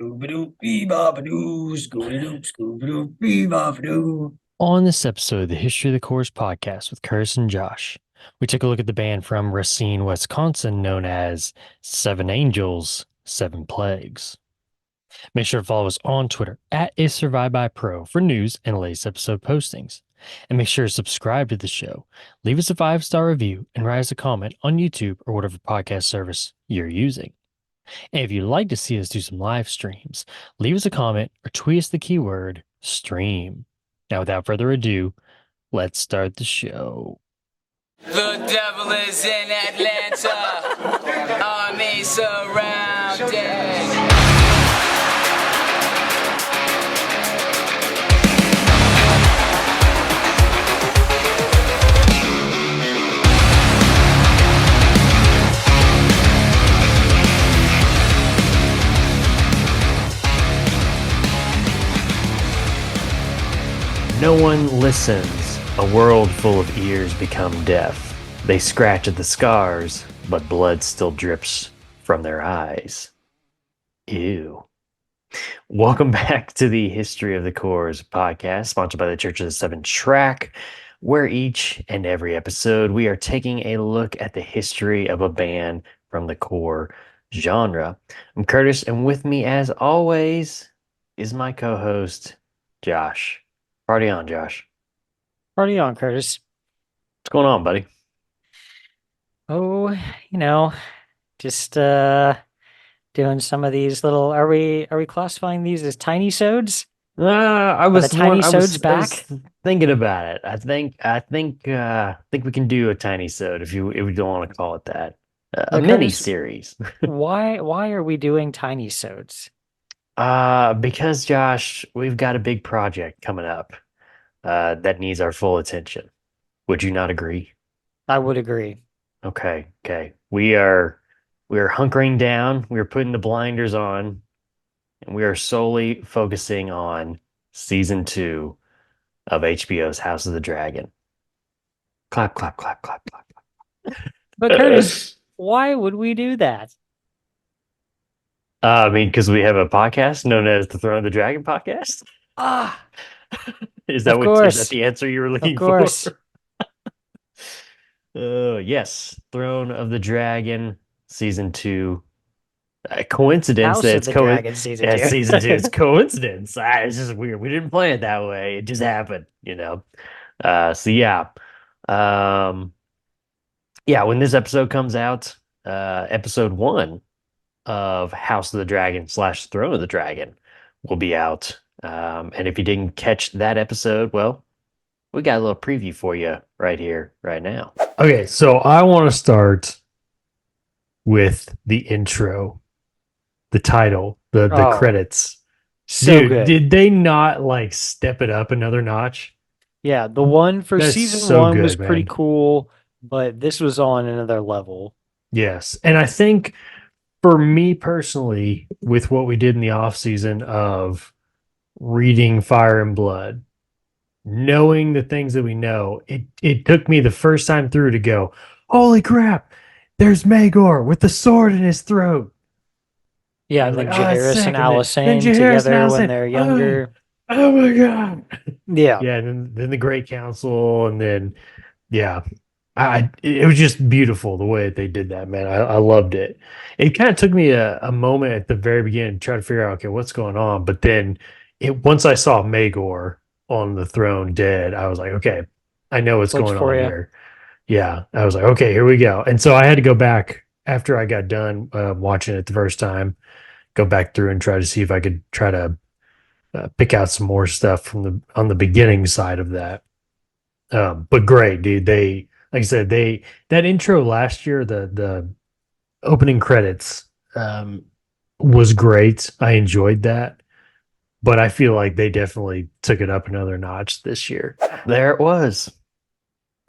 Scooby-Doo, Scooby-Doo, Scooby-Doo. On this episode of the History of the Corps podcast with Curtis and Josh, we took a look at the band from Racine, Wisconsin, known as Seven Angels, Seven Plagues. Make sure to follow us on Twitter at IsSurviveByPro for news and latest episode postings. And make sure to subscribe to the show, leave us a 5-star review, and write us a comment on YouTube or whatever podcast service you're using. And if you'd like to see us do some live streams, leave us a comment or tweet us the keyword stream. Now, without further ado, let's start the show. The devil is in Atlanta. Army surrounded. No one listens. A world full of ears become deaf. They scratch at the scars, but blood still drips from their eyes. Ew. Welcome back to the History of the Corps podcast, sponsored by the Church of the Seven Track, where each and every episode we are taking a look at the history of a band from the Corps genre. I'm Curtis, and with me, as always, is my co-host, Josh. Party on, Josh. Party on, Curtis. What's going on, buddy? Oh, just doing some of these little are we classifying these as tiny sods? I Are the was tiny I sods was back? thinking about it. I think we can do a tiny sode if we don't want to call it that. A But mini Curtis, series. why are we doing tiny sods? Because Josh, we've got a big project coming up that needs our full attention. Would you not agree? I would agree. Okay. We are hunkering down, we are putting the blinders on, and we are solely focusing on season 2 of HBO's House of the Dragon. Clap, clap, clap, clap, clap. But Curtis, why would we do that? I mean, because we have a podcast known as the Throne of the Dragon podcast. Ah, Is of that course. the answer you were Of looking for? course. Yes, Throne of the Dragon season 2. Coincidence House that of it's the Dragon season two. season 2. It's coincidence. It's just weird. We didn't plan it that way. It just happened. So yeah. Yeah, when this episode comes out, episode 1 of House of the Dragon / Throne of the Dragon will be out. And if you didn't catch that episode, well, we got a little preview for you right here, right now. Okay, so I want to start with the intro, the title, the Oh, credits. so Dude, good. did they not like step it up another notch? Yeah, the one for That's season so one was good, pretty man. cool, but this was on another level. Yes. And I think for me personally, with what we did in the off season of reading Fire and Blood, knowing the things that we know, it took me the first time through to go, holy crap, there's Magor with the sword in his throat. Yeah, I and was then like, oh, that's Jaehaerys sick. and And then Alysanne Jaehaerys and together when Alicent, they're younger. oh my God. Yeah. Yeah, and then the Great Council, and then yeah. It was just beautiful the way that they did that, man. I loved it. It kind of took me a moment at the very beginning to try to figure out, okay, what's going on. But then once I saw Magor on the throne dead, I was like, okay, I know what's Clicks going for on you. here. Yeah, I was like, okay, here we go. And so I had to go back after I got done watching it the first time, go back through and try to see if I could try to pick out some more stuff from on the beginning side of that. But great, dude. Like I said, that intro last year, the opening credits, was great. I enjoyed that, but I feel like they definitely took it up another notch this year. There it was. If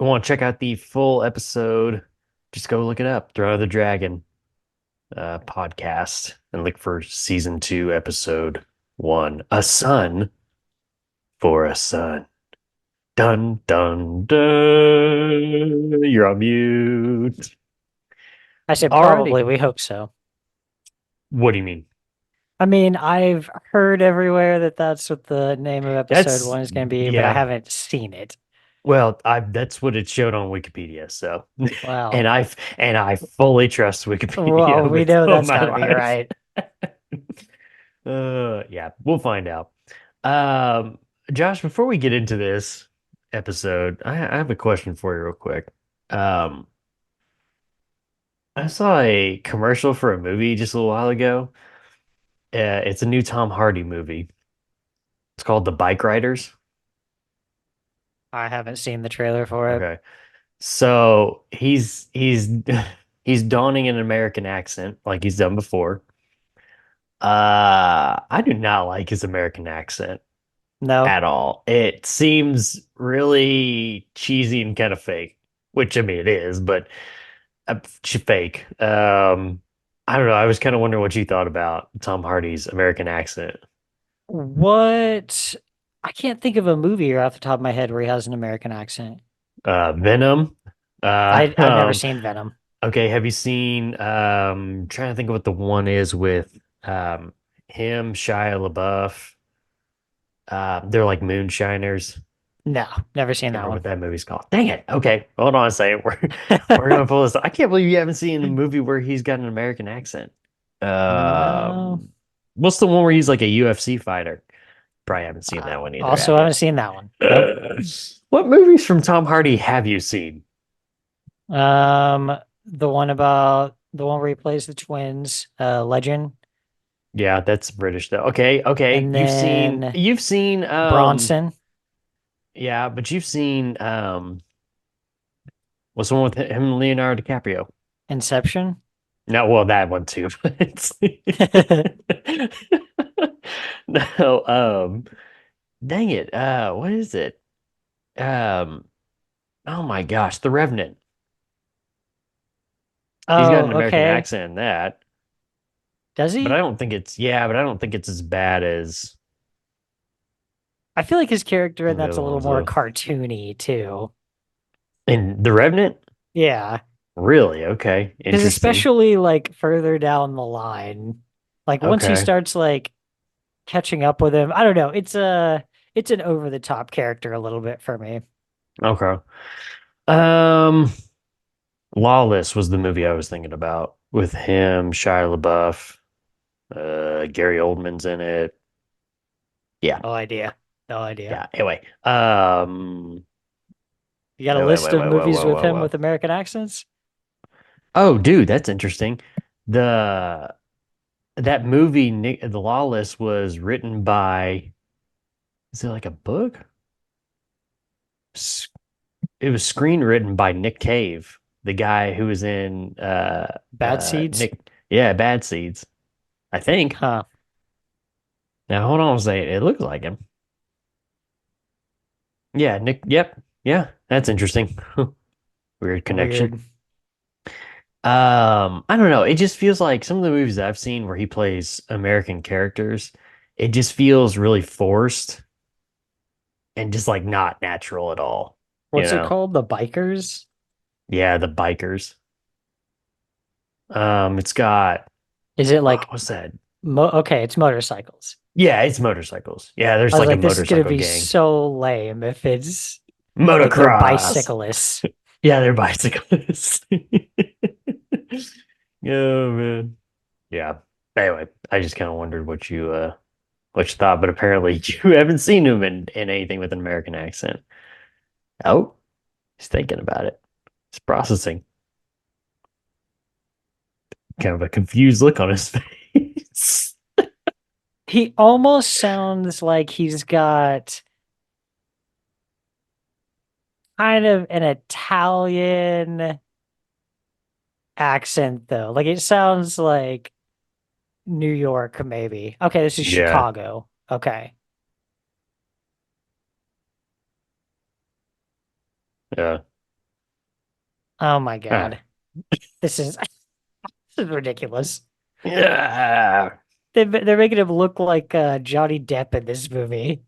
you want to check out the full episode, just go look it up. Throne of the Dragon podcast and look for season 2, episode 1. A son for a son. Dun dun dun. You're on mute. I said Alrighty. probably. We hope so. What do you mean? I mean, I've heard everywhere that that's what the name of episode That's 1 is going to be, but I yeah. haven't seen it. Well, I that's what it showed on Wikipedia. So, Wow. and I fully trust Wikipedia Well, we with know all that's my got to be life. right. Yeah, we'll find out. Um, Josh, before we get into this episode, I have a question for you real quick. Um, I saw a commercial for a movie just a little while ago. It's a new Tom Hardy movie. It's called The Bike Riders. I haven't seen the trailer for it. Okay. So he's he's donning an American accent like he's done before. I do not like his American accent No. at all. It seems really cheesy and kind of fake, which I mean it is, but fake. I don't know. I was kind of wondering what you thought about Tom Hardy's American accent. What? I can't think of a movie off the top of my head where he has an American accent. Venom. I've never seen Venom. Okay, have you seen trying to think of what the one is with him, Shia LaBeouf. They're like moonshiners. No, never I seen can't that remember one. what that movie's called. Dang it. Okay, hold on a second. We're gonna pull this. I can't believe you haven't seen the movie where he's got an American accent. No. What's the one where he's like a UFC fighter? Probably haven't seen that one either. Also, have haven't seen that one. Nope. you? What movies from Tom Hardy have you seen? The one where he plays the twins, Legend, Yeah, that's British though. Okay, okay. and You've then seen Bronson, yeah, but you've seen what's the one with him and Leonardo DiCaprio? Inception. No, well that one too. No, dang it. What is it? Um, oh my gosh, The Revenant. He's got an Oh, American okay. accent in that, Does but I he? don't think it's yeah, but I don't think it's as bad as I feel like his character in some of the that's a other little ones more though. cartoony too. In The Revenant? Yeah, Really? Okay. because Interesting. especially like further down the line, like once he Okay. starts like catching up with him, I don't know. It's an over the top character a little bit for me. Okay. Um, Lawless was the movie I was thinking about with him, Shia LaBeouf, Gary Oldman's in it. Yeah, No idea. No idea. yeah. Anyway, You got a wait, wait, list wait, of wait, whoa, movies whoa, with whoa, him whoa. with American accents? Oh, dude, that's interesting. The that movie, Nick, The Lawless, was written by. Is it like a book? S- It was screenwritten by Nick Cave, the guy who was in Bad Seeds? Nick. Yeah, Bad Seeds. I think. Huh. Now hold on a second. It looks like him. Yeah, Nick. Yep. Yeah, that's interesting. Weird connection. Weird. I don't know. It just feels like some of the movies I've seen where he plays American characters, it just feels really forced and just like not natural at all. You What's it know? called? The Bikers? Yeah, the bikers. It's got Is it oh, like what's that? okay, it's motorcycles. Yeah, it's motorcycles. Yeah, there's I was like a like, this is gonna motorcycle be gang. so lame if it's like they're Motocross. bicyclists. Yeah, they're bicyclists. Oh man. Yeah. Anyway, I just kind of wondered what you thought, but apparently you haven't seen him in anything with an American accent. Oh, he's thinking about it. He's processing. Kind of a confused look on his face. He almost sounds like he's got kind of an Italian accent though. Like it sounds like New York, maybe. Okay, this is Yeah. Chicago. Okay. Yeah. Oh my All right. God. This is this is ridiculous. Yeah. They're making him look like Johnny Depp in this movie.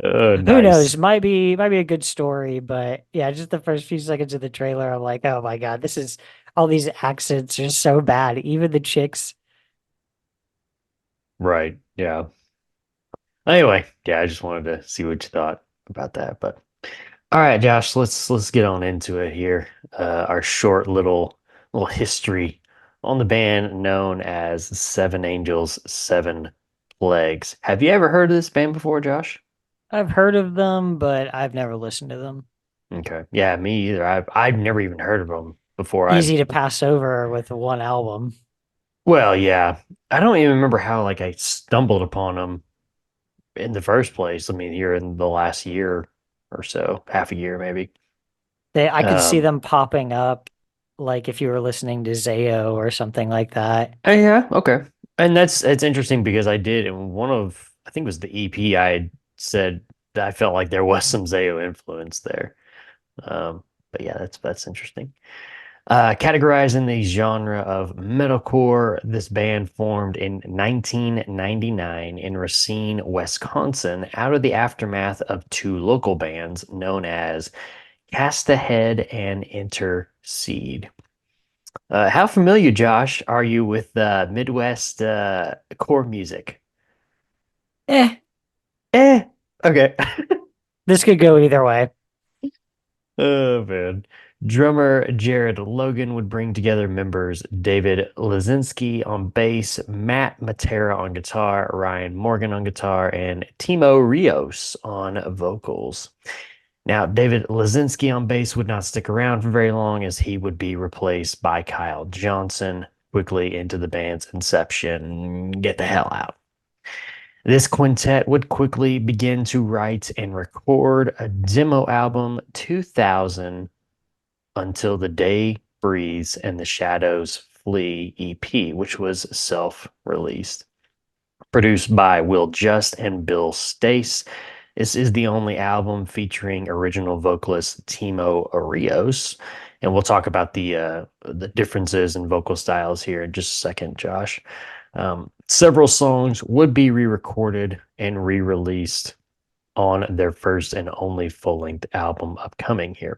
Oh, Who knows? nice. Might be a good story, but yeah, just the first few seconds of the trailer, I'm like, oh my God, this is all these accents are so bad. Even the chicks Right. Yeah. Anyway, yeah, I just wanted to see what you thought about that. But all right, Josh, let's get on into it here. Our short little history on the band known as Seven Angels, Seven Plagues. Have you ever heard of this band before, Josh? I've heard of them, but I've never listened to them. Okay. Yeah, me either. I've never even heard of them before. Easy to pass over with one album. Well, yeah. I don't even remember how like I stumbled upon them in the first place. I mean, here in the last year or so, half a year maybe. I could see Um, them popping up, like if you were listening to Zayo or something like that. yeah, okay. And that's it's interesting because I did in one of I think it was the EP I had said that I felt like there was some Zayo influence there. But yeah, that's interesting. Categorized in the genre of metalcore, this band formed in 1999 in Racine, Wisconsin, out of the aftermath of two local bands known as Cast Ahead and Intercede. How familiar, Josh, are you with Midwest core music? Eh, Eh, okay. this could go either way. Oh man. Drummer Jared Logan would bring together members David Lazinski on bass, Matt Matera on guitar, Ryan Morgan on guitar, and Timo Rios on vocals. Now, David Lazinski on bass would not stick around for very long as he would be replaced by Kyle Johnson quickly into the band's inception. Get the hell out. This quintet would quickly begin to write and record a demo album 2000 Until the Day Breathes and the Shadows Flee EP, which was self-released. Produced by Will Just and Bill Stace. This is the only album featuring original vocalist Timo Arios. And we'll talk about the differences in vocal styles here in just a second, Josh. Several songs would be re-recorded and re-released on their first and only full-length album upcoming here.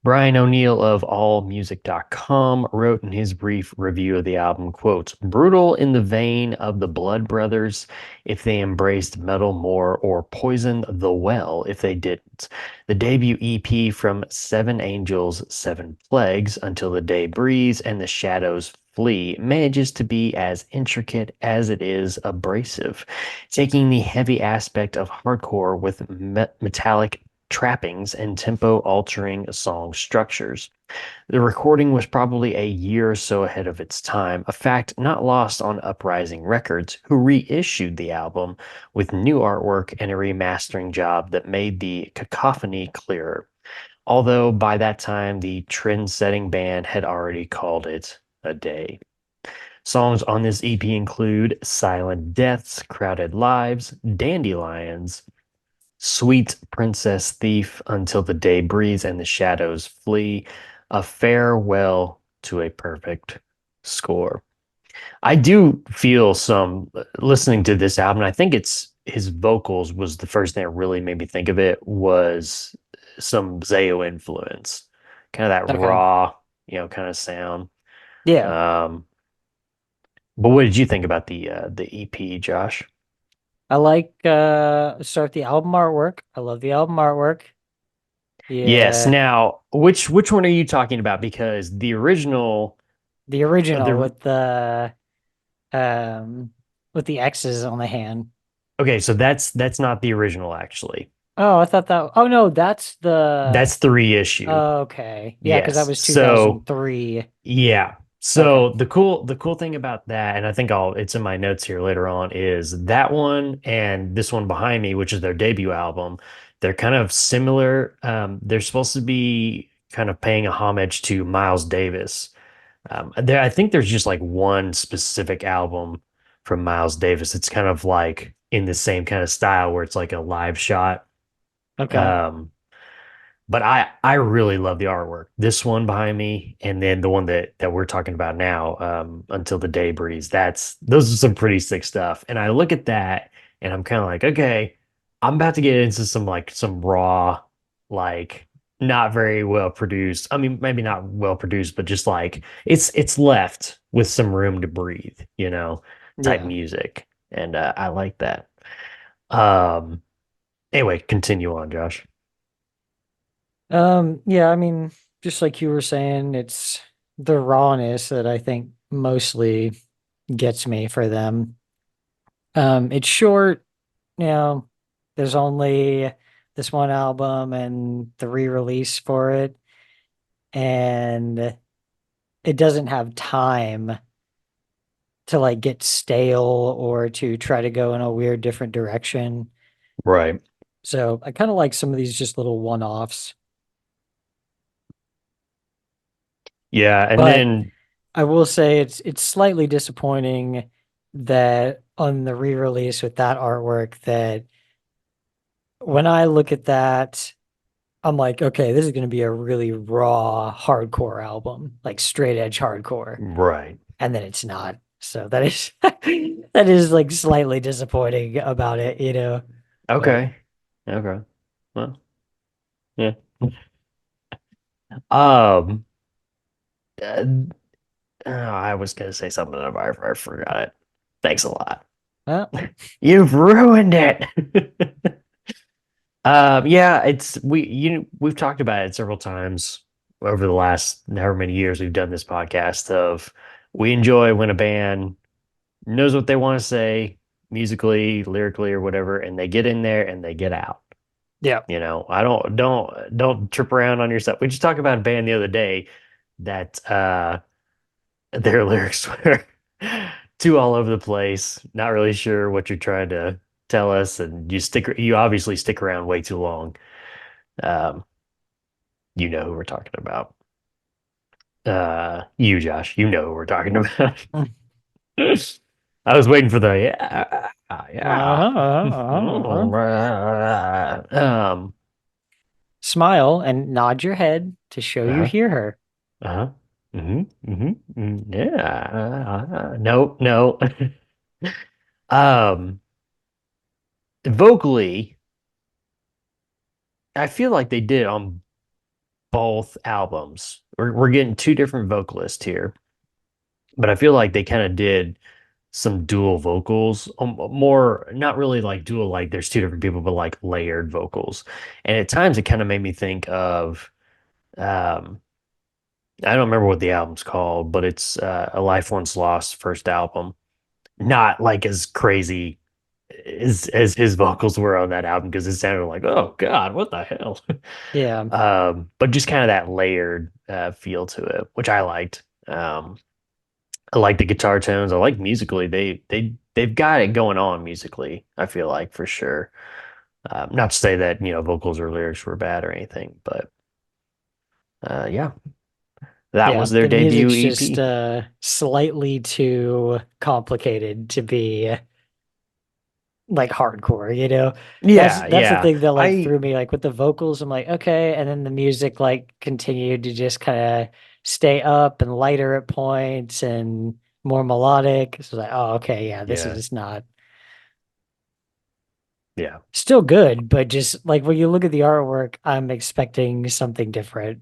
Brian O'Neill of AllMusic.com wrote in his brief review of the album, quote, brutal in the vein of the Blood Brothers if they embraced metal more or poisoned the well if they didn't. The debut EP from Seven Angels, Seven Plagues, Until the Day Breathes and the Shadows Flee manages to be as intricate as it is abrasive, taking the heavy aspect of hardcore with metallic trappings and tempo altering song structures. The recording was probably a year or so ahead of its time, a fact not lost on Uprising Records, who reissued the album with new artwork and a remastering job that made the cacophony clearer. Although by that time, the trend setting band had already called it a day. Songs on this EP include Silent Deaths, Crowded Lives, Dandelions, Sweet Princess Thief, Until the Day Breathes and the Shadows Flee, a farewell to a perfect score. I do feel some listening to this album. I think it's his vocals was the first thing that really made me think of it was some Zayo influence, kind of that Okay. raw, kind of sound. Yeah. Um, but what did you think about the EP, Josh? I like start the album artwork. I love the album artwork. Yes. Yeah. Now, which one are you talking about? Because the original, The original the um with the X's on the hand. okay, so that's not the original actually. Oh, I thought that oh no, that's the That's the reissue. okay. Yeah, because that Yes. was So 2003. yeah. Okay. So the cool thing about that, and I think I'll it's in my notes here later on, is that one and this one behind me, which is their debut album. They're kind of similar. They're supposed to be kind of paying a homage to Miles Davis. I think there's just like one specific album from Miles Davis. It's kind of like in the same kind of style where it's like a live shot. Okay. Um, but I really love the artwork. This one behind me, and then the one that we're talking about now, Until the Day Breeze. Those are some pretty sick stuff. And I look at that, and I'm kind of like, okay, I'm about to get into some raw, like not very well produced. I mean, maybe not well produced, but just like it's left with some room to breathe, you know. type Yeah. music, and I like that. Um, anyway, continue on, Josh. Yeah, I mean, just like you were saying, it's the rawness that I think mostly gets me for them. It's short, you know, there's only this one album and the re-release for it, and it doesn't have time to like get stale or to try to go in a weird different direction. Right. So I kind of like some of these just little one-offs. Yeah, and But then I will say it's slightly disappointing that on the re-release with that artwork that when I look at that, I'm like, okay, this is going to be a really raw hardcore album, like straight edge hardcore, right. and then it's not. So that is that is like slightly disappointing about it, you know. But Okay. Okay. Well, yeah. Um, uh, I was gonna say something, and I forgot it. Thanks a lot. well, You've ruined it. Yeah, we've talked about it several times over the last however many years we've done this podcast of we enjoy when a band knows what they want to say musically, lyrically, or whatever, and they get in there and they get out. yeah, You know, I don't trip around on your stuff. We just talked about a band the other day that their lyrics were too all over the place, not really sure what you're trying to tell us, and you obviously stick around way too long. Um, you know who we're talking about. You, Josh, you know who we're talking about. Mm. I was waiting for the yeah, yeah. Uh-huh, uh-huh. Um, Smile and nod your head to show you uh-huh, hear her. uh-huh. Yeah. No, no. Um, vocally, I feel like they did on both albums. We're getting two different vocalists here, but I feel like they kind of did some dual vocals, more not really like dual, like there's two different people, but like layered vocals. And at times it kind of made me think of, um, I don't remember what the album's called, but it's A Life Once Lost first album. Not like as crazy as his vocals were on that album because it sounded like, oh God, what the hell? Yeah. But just kind of that layered feel to it, which I liked. I like the guitar tones. I like musically. They've got it going on musically. I feel like for sure. Not to say that vocals or lyrics were bad or anything, but yeah, that Yeah, was their the debut music's just EP. slightly too complicated to be like hardcore, you know? Yeah, That's the yeah. thing that like I threw me like with the vocals, I'm like, okay, and then the music like continued to just kind of stay up and lighter at points and more melodic. So like, oh, okay, yeah, this yeah, is not yeah. still good, but just like when you look at the artwork, I'm expecting something different.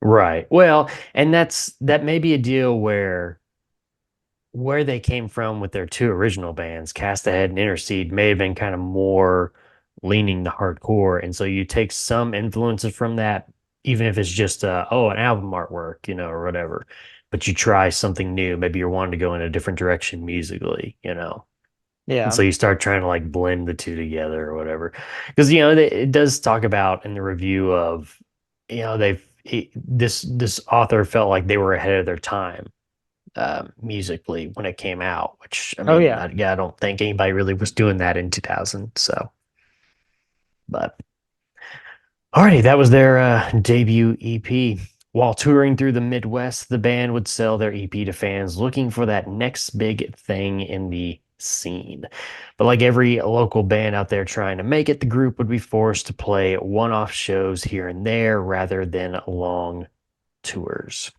Right. Well, and that may be a deal where they came from with their two original bands, Cast Ahead and Intercede, may have been kind of more leaning to hardcore. And so you take some influences from that, even if it's just an album artwork, or whatever. But you try something new. Maybe you're wanting to go in a different direction musically. And Yeah. so you start trying to like blend the two together or whatever. Because it does talk about in the review of, this author felt like they were ahead of their time musically when it came out, which I Oh mean, yeah. I don't think anybody really was doing that in 2000. So, but alrighty, that was their debut EP. While touring through the Midwest, the band would sell their EP to fans looking for that next big thing in the scene. But like every local band out there trying to make it, the group would be forced to play one-off shows here and there rather than long tours.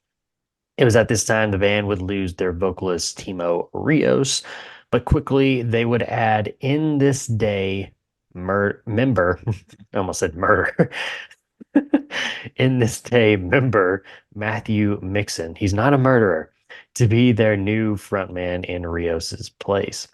It was at this time the band would lose their vocalist Timo Rios, but quickly they would add in this day member, I almost said murder, in this day member Matthew Mixon. He's not a murderer. to be their new frontman in Rios's place.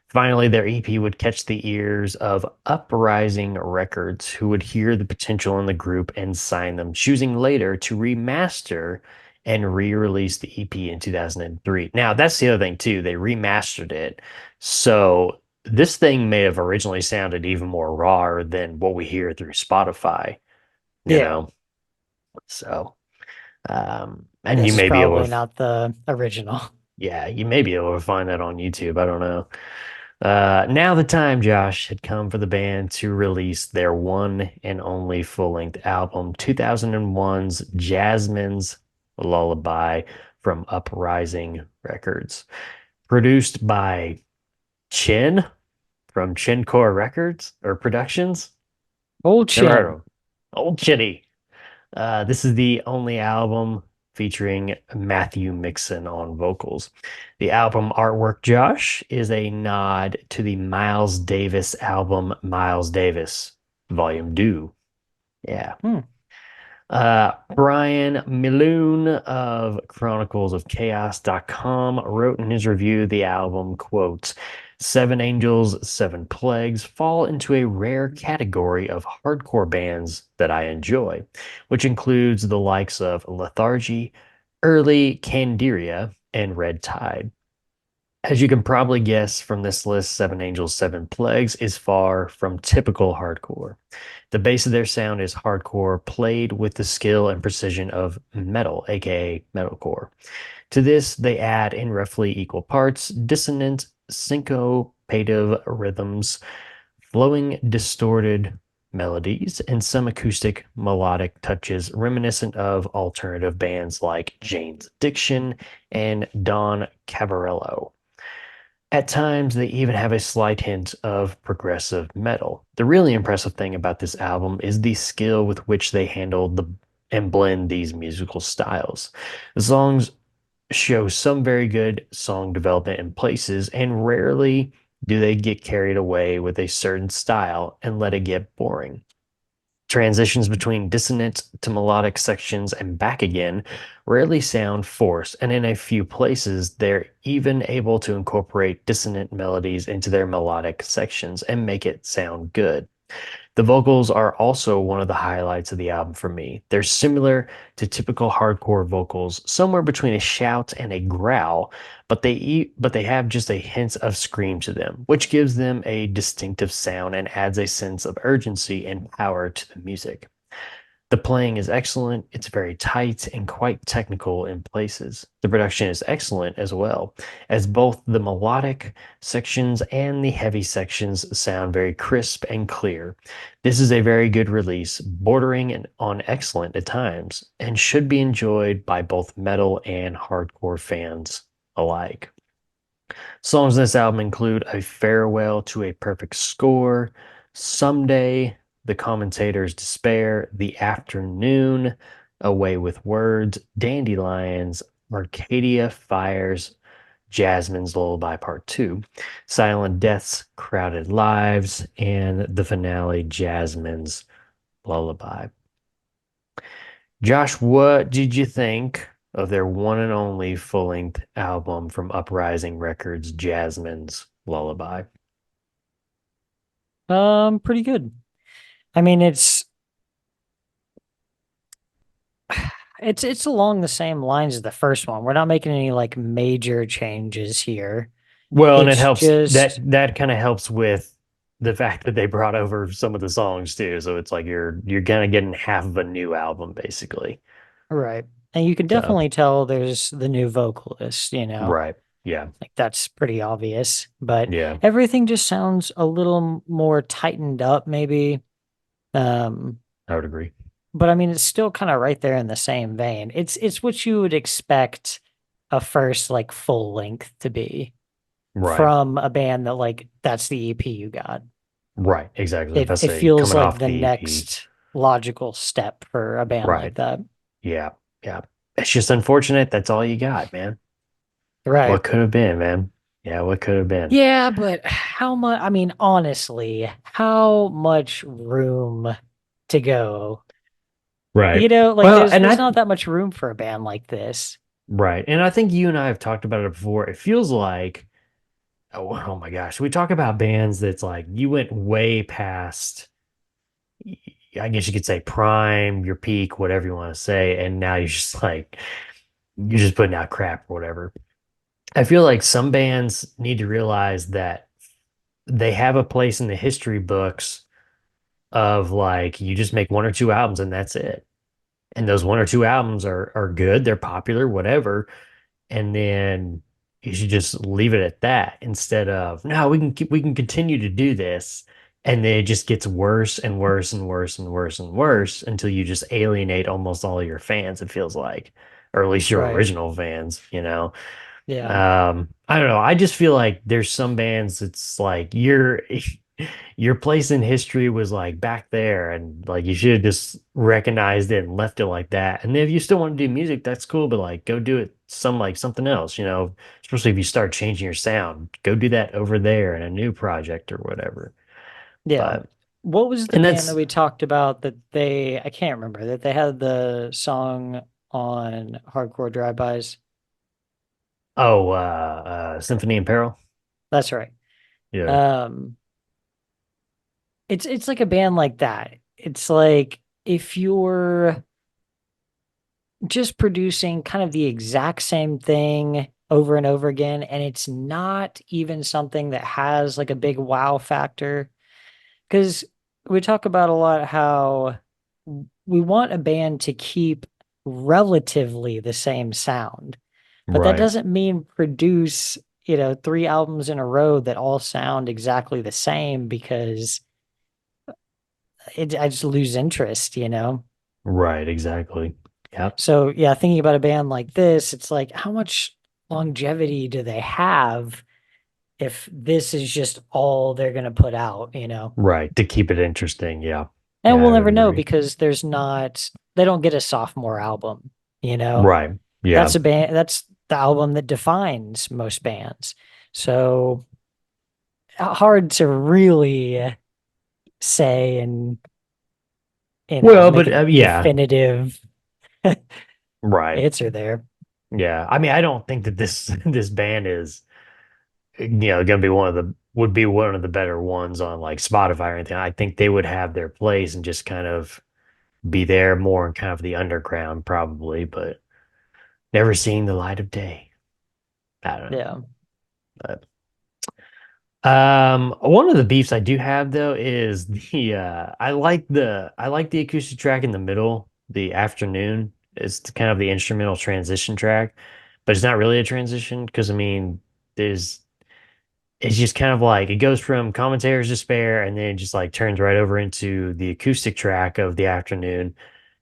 Finally, their EP would catch the ears of Uprising Records, who would hear the potential in the group and sign them, choosing later to remaster and re-release the EP in 2003. Now, that's the other thing too. They remastered it. So this thing may have originally sounded even more raw than what we hear through Spotify, you Yeah. know. So and This you is may be able probably to not the original. yeah, you may be able to find that on YouTube. I don't know. Now the time, Josh, had come for the band to release their one and only full-length album, 2001's Jasmine's Lullaby from Uprising Records. Produced by Chin from Chincore Records or Productions. Old Never heard of Chin. him. Old Chinny. This is the only album featuring Matthew Mixon on vocals. The album artwork, Josh, is a nod to the Miles Davis album Miles Davis, Volume 2. Yeah. Hmm. Brian Miloon of Chronicles of Chaos.com wrote in his review the album, quote, Seven Angels, Seven Plagues fall into a rare category of hardcore bands that I enjoy, which includes the likes of Lethargy, Early Candiria, and Red Tide. As you can probably guess from this list, Seven Angels, Seven Plagues is far from typical hardcore. The base of their sound is hardcore, played with the skill and precision of metal, aka metalcore. To this, they add in roughly equal parts dissonant, syncopative rhythms, flowing, distorted melodies, and some acoustic melodic touches reminiscent of alternative bands like Jane's Addiction and Don Cavarello. At times, they even have a slight hint of progressive metal. The really impressive thing about this album is the skill with which they handle and blend these musical styles. The songs show some very good song development in places, and rarely do they get carried away with a certain style and let it get boring. Transitions between dissonant to melodic sections and back again rarely sound forced, and in a few places, they're even able to incorporate dissonant melodies into their melodic sections and make it sound good. The vocals are also one of the highlights of the album for me. They're similar to typical hardcore vocals, somewhere between a shout and a growl, but they have just a hint of scream to them, which gives them a distinctive sound and adds a sense of urgency and power to the music. The playing is excellent, it's very tight and quite technical in places. The production is excellent as well, as both the melodic sections and the heavy sections sound very crisp and clear. This is a very good release, bordering on excellent at times, and should be enjoyed by both metal and hardcore fans alike. Songs in this album include A Farewell to a Perfect Score, Someday, The Commentator's Despair, The Afternoon, Away with Words, Dandelions, Arcadia Fires, Jasmine's Lullaby Part 2, Silent Deaths, Crowded Lives, and the finale, Jasmine's Lullaby. Josh, what did you think of their one and only full-length album from Uprising Records, Jasmine's Lullaby? Pretty good. I mean, it's along the same lines as the first one. We're not making any like major changes here. Well, and it It's helps just that kind of helps with the fact that they brought over some of the songs too. So it's like you're kind of getting half of a new album basically. right. And you can So, definitely tell there's the new vocalist, you know. right. Yeah. Like that's pretty obvious, but Yeah. everything just sounds a little more tightened up maybe. Um I would agree. but I mean it's still kind of right there in the same vein. It's what you would expect a first like full length to be Right. from a band that like that's the EP you got. Right. Exactly. If I It say feels coming like off the the EP. next logical step for a band Right. like that. Yeah. Yeah. It's just unfortunate. That's all you got, man. Right. What could have been, man? Yeah, what could have been? Yeah, but how much, I mean, honestly, how much room to go? Right. You know, like Well, and there's I not that much room for a band like this. Right. And I think you and I have talked about it before. It feels like, oh my gosh, we talk about bands that's like you went way past, I guess you could say prime, your peak, whatever you want to say, and now you're just like you're just putting out crap or whatever. I feel like some bands need to realize that they have a place in the history books of like you just make one or two albums and that's it. And those one or two albums are good, they're popular, whatever, and then you should just leave it at that instead of no, we can continue to do this, and then it just gets worse and worse and worse and worse and worse until you just alienate almost all your fans, it feels like, or at least your Right. original fans, you know. Yeah. I don't know, I just feel like there's some bands it's like your place in history was like back there, and like you should have just recognized it and left it like that. And then if you still want to do music, that's cool, but like go do it like something else, you know, especially if you start changing your sound, go do that over there in a new project or whatever. Yeah. But What was the and band that that's we talked about that I can't remember, that they had the song on Hardcore Drive-Bys? Symphony in Peril. That's right. Yeah. Um, it's like a band like that. It's like if you're just producing kind of the exact same thing over and over again, and it's not even something that has like a big wow factor. Because we talk about a lot how we want a band to keep relatively the same sound, but that Right. doesn't mean produce, three albums in a row that all sound exactly the same, because I just lose interest. Right, exactly. Yep. So yeah, thinking about a band like this, it's like how much longevity do they have if this is just all they're gonna put out? Right, to keep it interesting. Yeah. And Yeah, we'll I would never know agree. because they don't get a sophomore album. Right. Yeah. That's a band, that's the album that defines most bands. So hard to really say and Well, make but a yeah. definitive Right. answer there. Yeah, I mean, I don't think that this this band is, going to be would be one of the better ones on like Spotify or anything. I think they would have their place and just kind of be there more in kind of the underground, probably, but never seeing the light of day. I don't know. Yeah. But one of the beefs I do have though is I like the acoustic track in the middle, the afternoon. It's kind of the instrumental transition track, but it's not really a transition because I mean, there's it's just kind of like it goes from commentator's despair and then it just like turns right over into the acoustic track of the afternoon.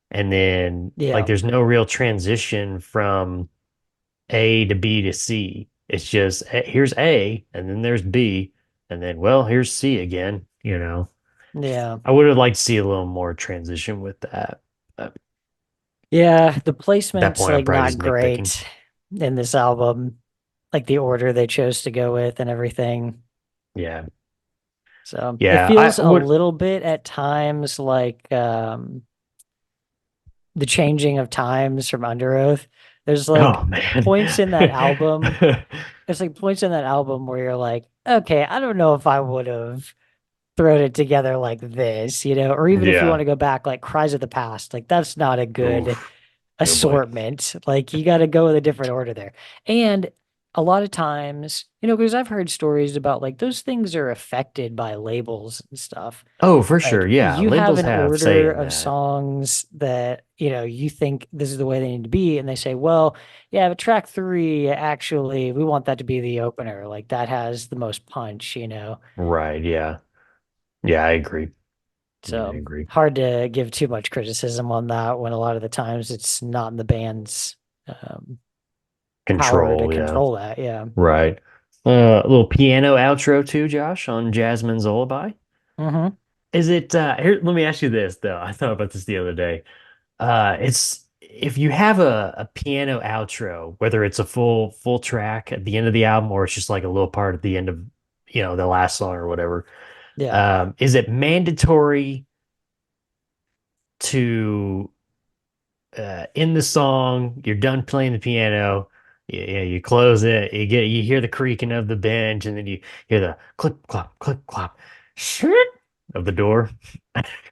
And then like Yeah. there's no real transition from A to B to C. It's just here's A and then there's B and then well here's C again, you know. Yeah. I would have liked to see a little more transition with that. But at Yeah. The that placement's point I'm like probably not just nitpicking. great in this album, like the order they chose to go with and everything. Yeah. So it Yeah. I feels a would little bit at times like the changing of times from Under Oath. There's like oh man. points in that album. There's like points in that album where you're like, okay, I don't know if I would have thrown it together like this, or even if you want Yeah. to go back, like Cries of the Past, like that's not a good Oof. Oh boy. assortment. Like you got to go with a different order there. And a lot of times, because I've heard stories about like those things are affected by labels and stuff. Oh, for Like sure. Yeah. you have Labels an have say order in of that. songs that, you think this is the way they need to be. And they say, well, yeah, but track three, actually, we want that to be the opener. Like that has the most punch. Right. Yeah. Yeah, I agree. Yeah, I So agree. hard to give too much criticism on that when a lot of the times it's not in the band's um, power to Control. Yeah. control that. Yeah. Right. A little piano outro too, Josh, on Jasmine's Lullaby. Hmm. Is it here? Let me ask you this though. I thought about this the other day. It's if you have a piano outro, whether it's a full track at the end of the album or it's just like a little part at the end of, the last song or whatever. Yeah. Is it mandatory to in the song, you're done playing the piano. You close it. You hear the creaking of the bench, and then you hear the clip clop, shit of the door.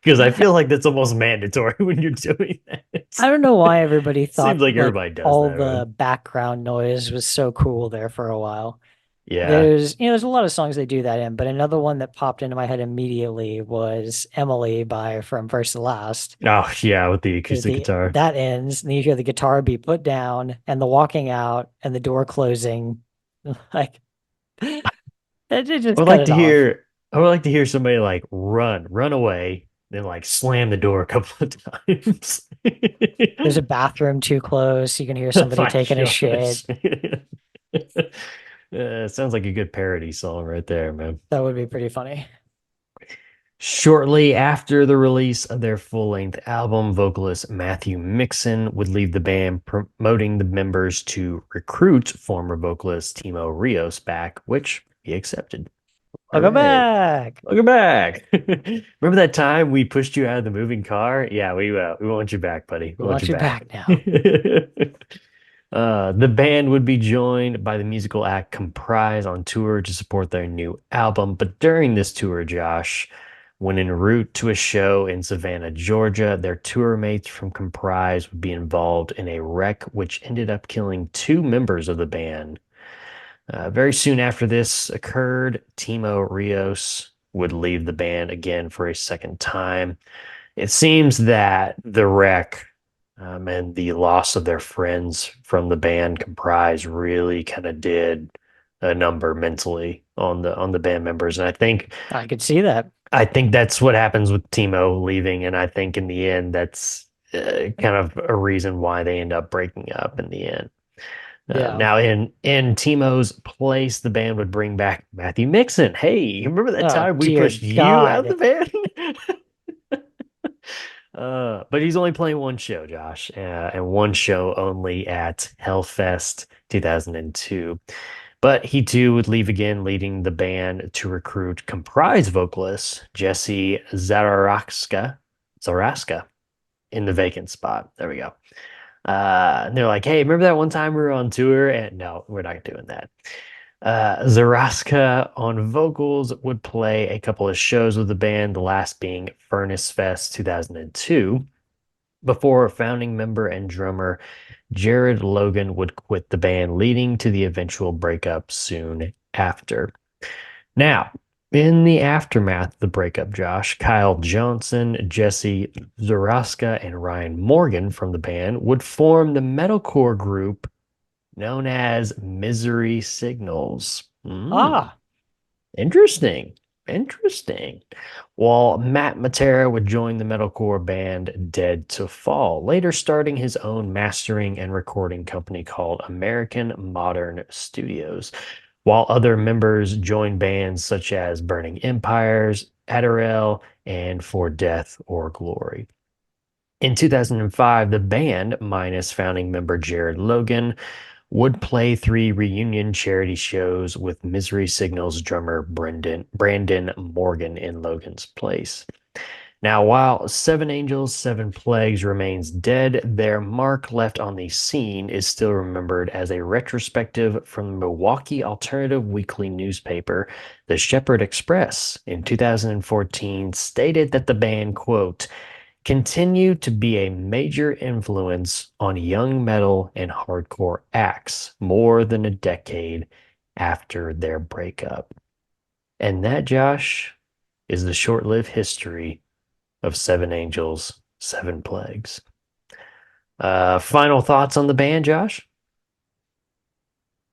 Because I feel like that's almost mandatory when you're doing that. I don't know why everybody Seems thought like like everybody does all that, the man. background noise was so cool there for a while. Yeah. There's a lot of songs they do that in, but another one that popped into my head immediately was Emily by From First to Last. Oh, yeah, with the acoustic guitar. That ends, and then you hear the guitar be put down and the walking out and the door closing. Like it I just would cut like it to off. hear. I would like to hear somebody like run away, then like slam the door a couple of times. There's a bathroom too close. You can hear Oh somebody my taking a shit. gosh. Sounds like a good parody song right there, man. That would be pretty funny. Shortly after the release of their full length album, vocalist Matthew Mixon would leave the band, promoting the members to recruit former vocalist Timo Rios back, which he accepted. All Welcome right. back. Welcome back. Remember that time we pushed you out of the moving car? Yeah, we want you back, buddy. We We want want you you back. back now. The band would be joined by the musical act Comprise on tour to support their new album. But during this tour, Josh, when en route to a show in Savannah, Georgia, their tour mates from Comprise would be involved in a wreck which ended up killing two members of the band. Very soon after this occurred, Timo Rios would leave the band again for a second time. It seems that the wreck and the loss of their friends from the band Comprise really kind of did a number mentally on the band members, and I could see that. I think that's what happens with Timo leaving, and I think in the end that's kind of a reason why they end up breaking up in the end. Yeah. Now, in Timo's place, the band would bring back Matthew Mixon. Hey, remember that Oh, time we dear pushed you out of the God. band? But he's only playing one show, Josh, and one show only at Hellfest 2002. But he too would leave again, leading the band to recruit Comprise vocalist Jesse Zaraska in the vacant spot. There we go. And they're like, hey, remember that one time we were on tour? And no, we're not doing that. Zaraska on vocals would play a couple of shows with the band, the last being Furnace Fest 2002, before founding member and drummer Jared Logan would quit the band, leading to the eventual breakup soon after. Now, in the aftermath of the breakup, Josh, Kyle Johnson, Jesse Zaraska, and Ryan Morgan from the band would form the metalcore group known as Misery Signals. Ah, Interesting. Interesting. While Matt Matera would join the metalcore band Dead to Fall, later starting his own mastering and recording company called American Modern Studios, while other members joined bands such as Burning Empires, Adderall, and For Death or Glory. In 2005, the band, minus founding member Jared Logan, would play 3 reunion charity shows with Misery Signals drummer Brandon Morgan in Logan's place. Now, while Seven Angels, Seven Plagues remains dead, their mark left on the scene is still remembered as a retrospective from the Milwaukee alternative weekly newspaper, the Shepherd Express, in 2014 stated that the band, quote, continue to be a major influence on young metal and hardcore acts more than a decade after their breakup. And that, Josh, is the short-lived history of Seven Angels, Seven Plagues. Final thoughts on the band, Josh?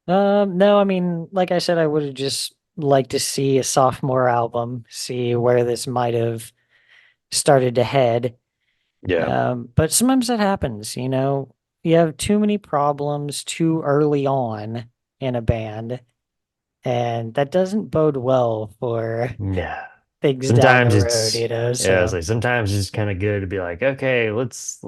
no, I mean, like I said, I would have just liked to see a sophomore album, see where this might have started to head. But sometimes that happens, you know. You have too many problems too early on in a band, and that doesn't bode well for No. things down Sometimes the road, it's you know. yeah, it's So like sometimes it's kind of good to be like, okay, let's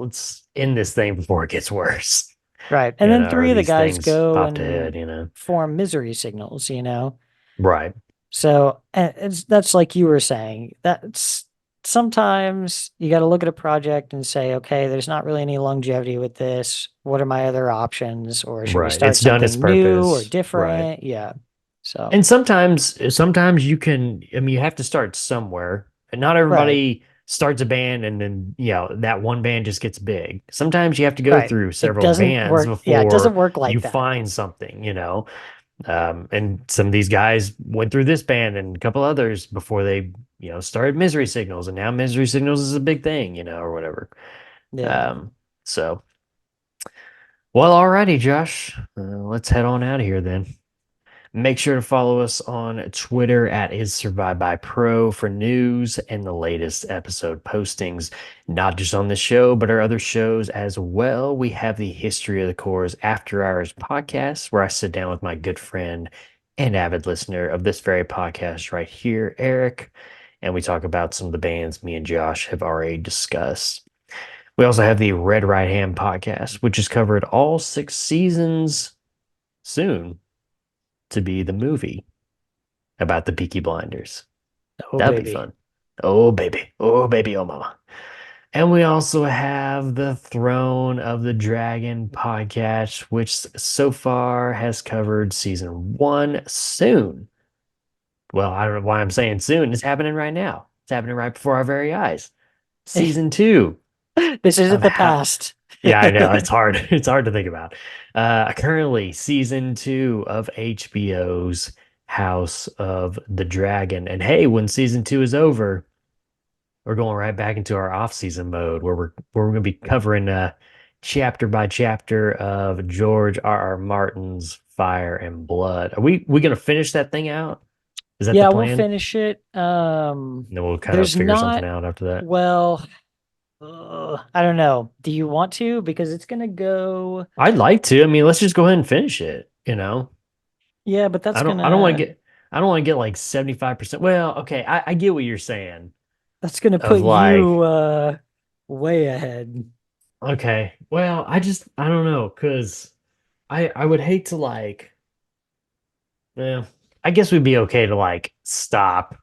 end this thing before it gets worse. right. And You then know, or three of the these guys things go popped ahead, and you know. form Misery Signals, you know. Right. So that's like you were saying. That's sometimes you got to look at a project and say, okay, there's not really any longevity with this. What are my other options? Or should we Right. start It's done its something new or purpose. different? Right. Yeah. So, And sometimes you can, I mean, you have to start somewhere. And not right, everybody starts a band and then, that one band just gets big. Sometimes you have to go right. through It several doesn't bands work. Yeah, it doesn't before work like you that. find something. And some of these guys went through this band and a couple others before they, started Misery Signals. And now Misery Signals is a big thing, or whatever. Yeah. So, well, alrighty, Josh. Let's head on out of here then. Make sure to follow us on Twitter at IsSurviveByPro for news and the latest episode postings, not just on the show, but our other shows as well. We have the History of the Corps After Hours podcast, where I sit down with my good friend and avid listener of this very podcast right here, Eric, and we talk about some of the bands me and Josh have already discussed. We also have the Red Right Hand podcast, which has covered all 6 seasons soon to be the movie about the Peaky Blinders. Oh, That'd baby. be fun. Oh, baby. Oh, baby. Oh, mama. And we also have the Throne of the Dragon podcast, which so far has covered season 1 soon. Well, I don't know why I'm saying soon. It's happening right now. It's happening right before our very eyes. Season 2. This isn't of the how- past. Yeah, I know. It's hard. It's hard to think about. Currently, season 2 of HBO's House of the Dragon. And hey, when season 2 is over, we're going right back into our off-season mode where we're going to be covering chapter by chapter of George R.R. Martin's Fire and Blood. Are we going to finish that thing out? Is that Yeah, the plan? we'll finish it. And then we'll kind of there's figure something not- out after that. Well, I don't know. Do you want to? Because it's gonna go. I'd like to. I mean, let's just go ahead and finish it. Yeah, but that's I don't want to get like 75%. Well, okay, I get what you're saying. That's gonna of put like- you way ahead. Okay. Well, I don't know, because I would hate to I guess we'd be okay to stop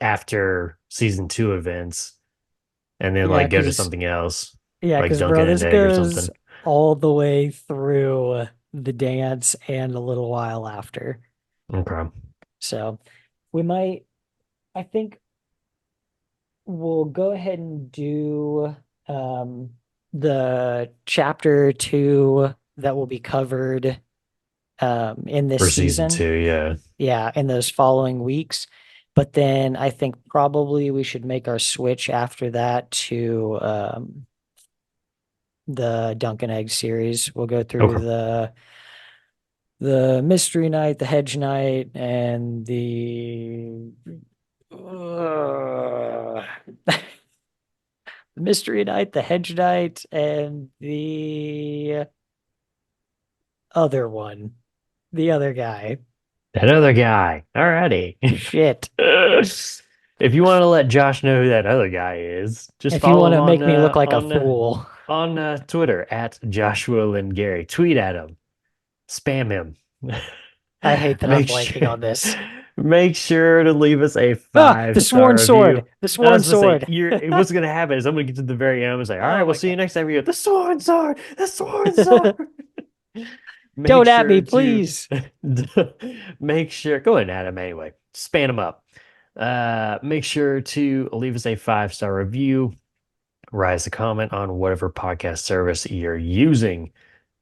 after season 2 events and then Yeah, go to 'cause- something else. Yeah, Like because Duncan bro, and this Egg or goes something. all the way through the dance and a little while after. Okay. So we might. I think we'll go ahead and do the chapter 2 that will be covered in this For season season. 2, yeah. Yeah, in those following weeks. But then I think probably we should make our switch after that to the Duncan Egg series. We'll go through Okay. the Mystery Knight, the Hedge Knight, and the the Mystery Knight, the Hedge Knight, and the other one. The other guy. That other guy. Alrighty. Shit. If you want to let Josh know who that other guy is, just If you follow want to him make on, me look like a on, fool. on Twitter at Joshua Lynn Gary. Tweet at him. Spam him. I hate that I'm Make blanking sure- on this. Make sure to leave us a Ah, 5 the sworn sword. The I sworn was gonna sword. say, what's gonna happen is I'm gonna get to the very end and say, all right, Oh we'll my see you God. next time. You go, the sworn sword, the sworn sword. Make Don't at me, sure to- please. Make sure, go ahead and add him anyway. Span him up. Make sure to leave us a 5-star review, write a comment on whatever podcast service you're using.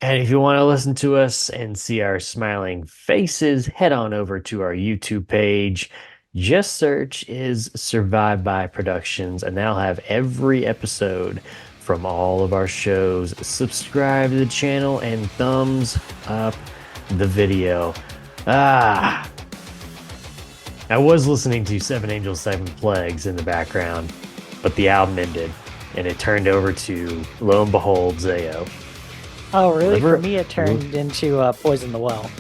And if you want to listen to us and see our smiling faces, head on over to our YouTube page. Just search Is Survived By Productions, and that'll have every episode from all of our shows. Subscribe to the channel and thumbs up the video. I was listening to Seven Angels, Seven Plagues in the background, but the album ended, and it turned over to, lo and behold, Zayo. Oh, really? For Liber- me, it turned into Poison the Well.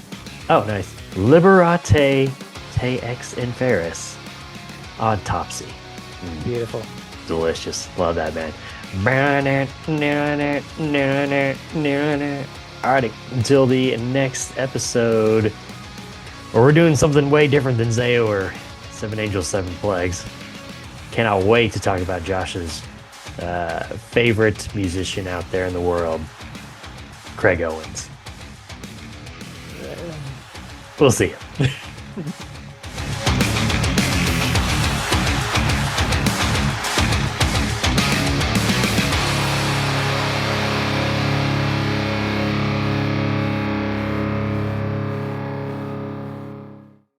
Oh, nice. Liberate Te Ex Inferis. Autopsy. Beautiful. Delicious. Love that, man. Alrighty. Until the next episode, where we're doing something way different than Zayo or Seven Angels, Seven Plagues. cannot wait to talk about Josh's favorite musician out there in the world, Craig Owens. We'll see you.